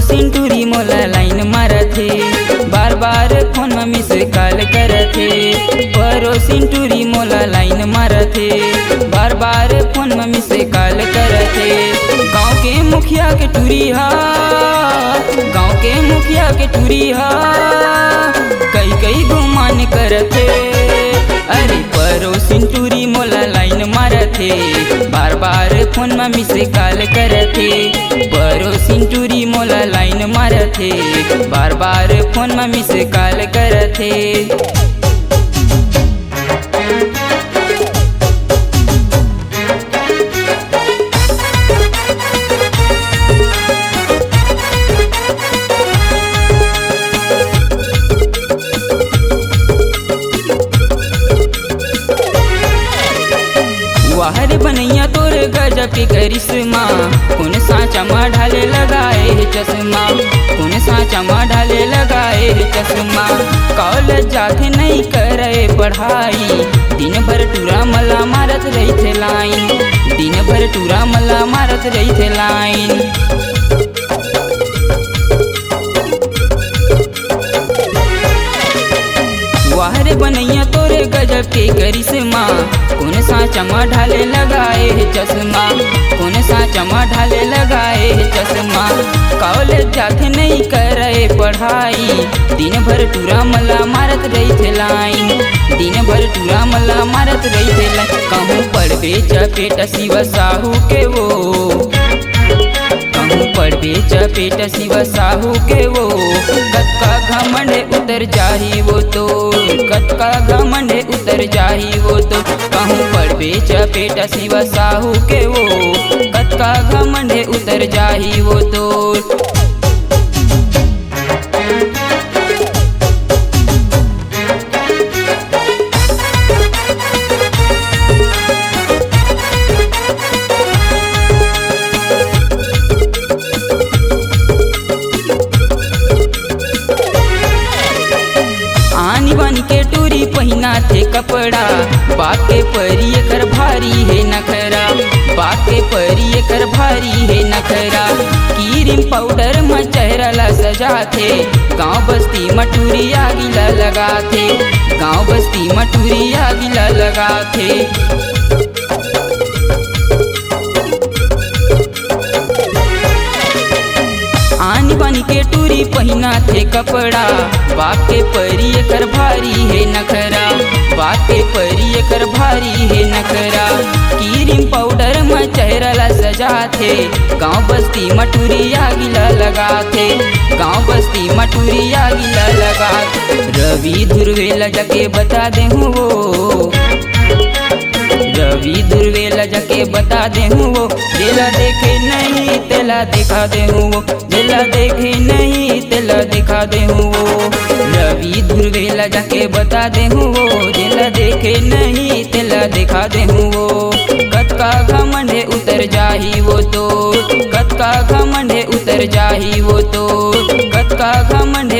पड़ोसिन टूरी मोला लाइन मारथे, बार बार फोन में मिस कॉल करथे। पड़ोसिन टूरी मोला लाइन मारथे, बार बार फोन में मिस कॉल करथे। गाँव के मुखिया के टूरी हा, गाँव के मुखिया के टूरी हा, कई कई गुमान करथे। अरे पड़ोसिन टूरी मोला लाइन मारथे, बार बार फोन में मिस कॉल करथे। पड़ोसिन टूरी मोला लाइन मारथे, बार बार फोन में मिस कॉल करथे। वाहर बनैया तोर गजब के करिश्मा, कौन सांचा मा ढाले लगाए है चश्मा, कौन सांचा मा ढाले लगाए है चश्मा। कॉलेज जाके नहीं करे पढ़ाई, दिन भर टूरा मला मारत रही थे लाइन, दिन भर टूरा मला मारत रही थे लाइन। वाहरे बनैया तोरे गजब के करिश्मा, कौन सांचा मा ढाले लगाए है चश्मा, कौन सांचा मा ढाले लगाए है चश्मा। कॉलेज जाके नहीं करे पढ़ाई, दिन भर टूरा मला मारत रही थे लाइन, दिन भर टूरा मला मारत रही थे लाइन। कहूँ पढ़बे चपेट शिव साहू के वो, कहूँ पढ़बे चपेट शिव साहू के वो, कत्का घमंड उतर जाही वो तो, कत्का घमंड उतर जाही वो तो। कहूँ पढ़बे चपेट शिव साहू के वो, कत्का घमंड उतर जाही वो तो। आनी बानी के टूरी पहिना थे कपड़ा, बाके परी कर भारी है नखरा, बाके परी कर भारी है नखरा। क्रीम पाउडर में चेहरा ला सजा थे, गाँव बस्ती मटूरी आगिला लगा थे, गाँव बस्ती मटूरी आगिला लगा थे। आनी बानी के टूरी पहिना थे कपड़ा, बाके परी कर भारी है नखरा, बाके परी कर भारी है नखरा। क्रीम पाउडर में चेहरा ला सजा थे, गाँव बस्ती मटूरी आगिला लगा थे, गाँव बस्ती मटूरी आगिला लगा। रवि धुरवेला जाके बता दे हूँ वो, रवि धुरवेला जाके बता दे हूँ वो, जेला देखे नहीं तेला दिखा दे हूँ वो, जेला देखे नहीं तेला दिखा दे हूँ वो। रवि धुरवेला जाके बता दे हूँ वो, जेला देखे नहीं तेला दिखा दे हूँ वो। कत्का घमंड उतर जाही वो तो, कत्का घमंड उतर जाही वो तो, कत्का घमंड